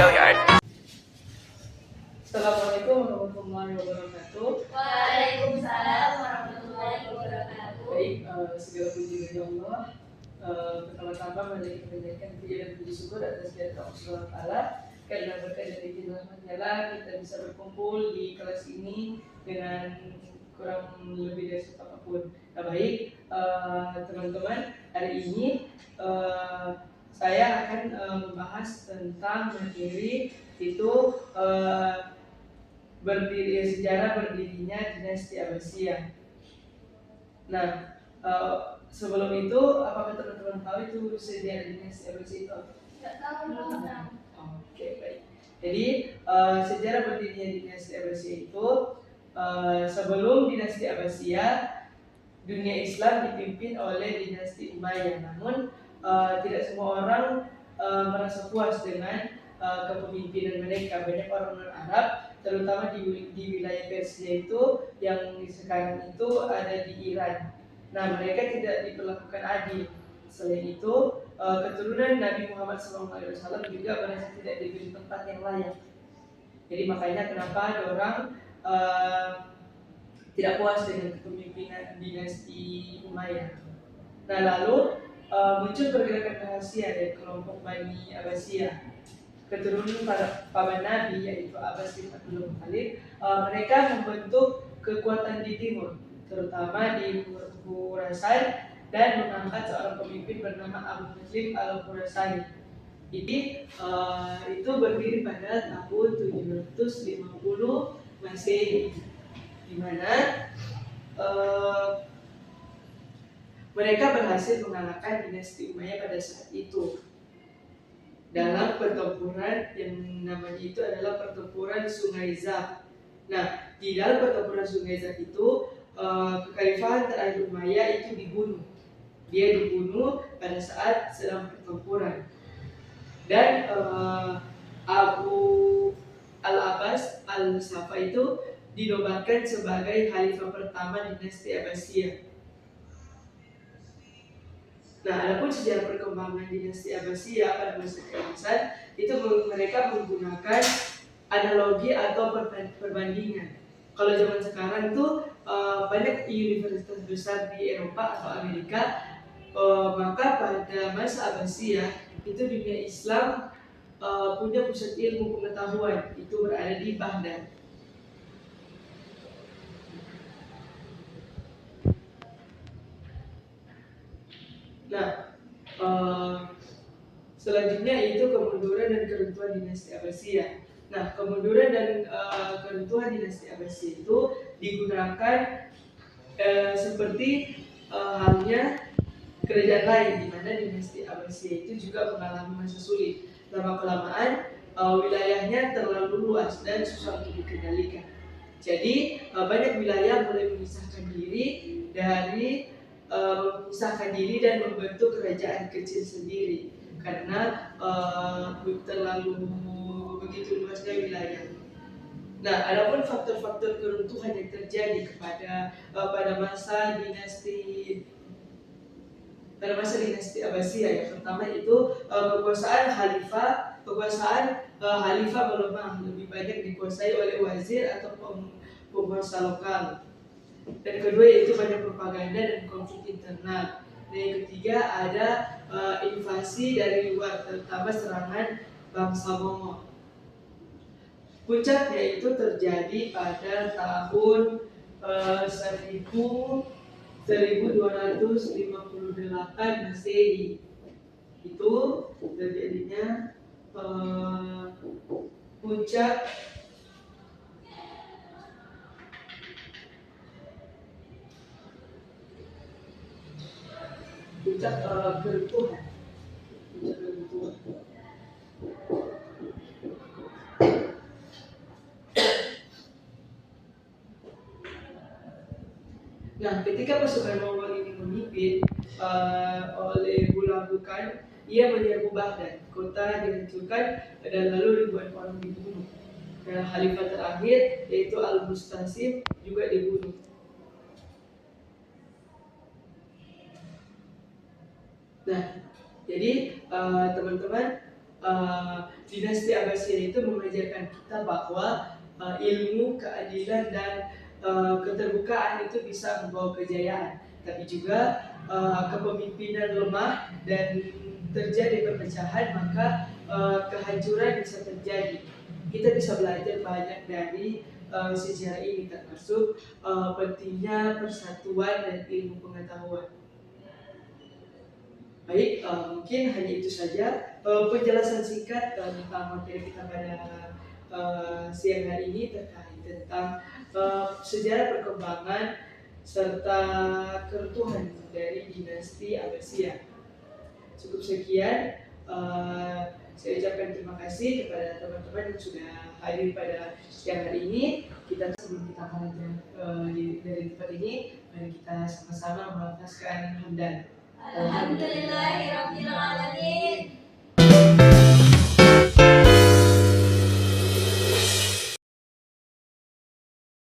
Assalamualaikum warahmatullahi wabarakatuh. Waalaikumsalam warahmatullahi wabarakatuh. Baik, segala puji bagi Allah. Pertama-tama mari kita panjatkan puji dan puji syukur atas kehadirat Allah Subhanahu wa taala. Karena berkat dari izin rahmatnya kita bisa berkumpul di kelas ini dengan kurang lebih dari apapun. Nah, baik, teman-teman, hari ini saya akan membahas tentang materi itu sejarah berdirinya dinasti Abbasiyah. Nah, sebelum itu, apakah teman-teman tahu itu sejarah dinasti Abbasiyah itu? Tidak tahu. Oke, baik. Jadi sejarah berdirinya dinasti Abbasiyah itu sebelum dinasti Abbasiyah, dunia Islam dipimpin oleh dinasti Umayyah. Namun tidak semua orang merasa puas dengan kepemimpinan mereka. Banyak orang Arab, terutama di wilayah Persia itu yang sekarang itu ada di Iran. Nah, mereka tidak diperlakukan adil. Selain itu, keturunan Nabi Muhammad SAW juga merasa tidak diberi tempat yang layak. Jadi makanya kenapa orang tidak puas dengan kepemimpinan dinasti Umayyah. Nah, lalu muncul pergerakan rahasia dari kelompok Bani Abbasiyah, keturunan para paman Nabi yaitu Abbas bin Abdul Muthalib. Mereka membentuk kekuatan di timur, terutama di Khurasan, dan mengangkat seorang pemimpin bernama Abu Muslim al-Khurasani. Jadi itu berdiri pada tahun 750 Masehi, di mana mereka berhasil mengalahkan dinasti Umayyah pada saat itu dalam pertempuran yang namanya itu adalah pertempuran Sungai Zab. Nah, di dalam pertempuran Sungai Zab itu kekhalifahan terakhir Umayyah itu dibunuh. Dia dibunuh pada saat sedang pertempuran. Dan Abu al-Abbas al-Safa itu dinobatkan sebagai khalifah pertama dinasti Abbasiyah. Nah, adapun sejarah perkembangan dinasti Abbasiyah pada masa keemasan itu mereka menggunakan analogi atau perbandingan. Kalau zaman sekarang itu banyak universitas besar di Eropa atau Amerika, maka pada masa Abbasiyah itu dunia Islam punya pusat ilmu pengetahuan itu berada di Baghdad. Nah, selanjutnya itu kemunduran dan keruntuhan dinasti Abbasiyah. Nah, kemunduran dan keruntuhan dinasti Abbasiyah itu digunakan seperti halnya kerajaan lain, di mana dinasti Abbasiyah itu juga mengalami masa sulit. Lama-kelamaan wilayahnya terlalu luas dan susah untuk dikendalikan. Jadi banyak wilayah mulai memisahkan diri dan membentuk kerajaan kecil sendiri karena terlalu begitu luasnya wilayah. Nah, adapun faktor-faktor keruntuhan yang terjadi pada masa dinasti Abbasiyah, yang pertama itu kekuasaan khalifah melemah, lebih banyak dikuasai oleh wazir atau penguasa lokal. Dan kedua yaitu banyak propaganda dan konflik internal. Dan yang ketiga ada invasi dari luar, terutama serangan bangsa Mongol. Puncaknya itu terjadi pada tahun 1258 Masehi. Itu terjadinya puncak keruntuhan. Nah, ketika pasukan Mongol ini memimpin oleh Hulagu Khan, ia menyerbu Baghdad, kota dihancurkan dan lalu ribuan orang dibunuh. Dan khalifah terakhir yaitu Al-Mustasim juga dibunuh. Nah, jadi teman-teman, dinasti Abbasiyah itu mengajarkan kita bahwa ilmu, keadilan dan keterbukaan itu bisa membawa kejayaan, tapi juga kepemimpinan lemah dan terjadi perpecahan, maka kehancuran bisa terjadi. Kita bisa belajar banyak dari sejarah ini, termasuk pentingnya persatuan dan ilmu pengetahuan. Baik, mungkin hanya itu saja penjelasan singkat tentang materi kita pada siang hari ini terkait tentang sejarah perkembangan serta keruntuhan dari dinasti Abbasiyah. Cukup sekian, saya ucapkan terima kasih kepada teman-teman yang sudah hadir pada siang hari ini. Kita sebelum kita belajar dari tempat ini, mari kita sama-sama melafazkan hamdan. Alhamdulillahirabbil alamin.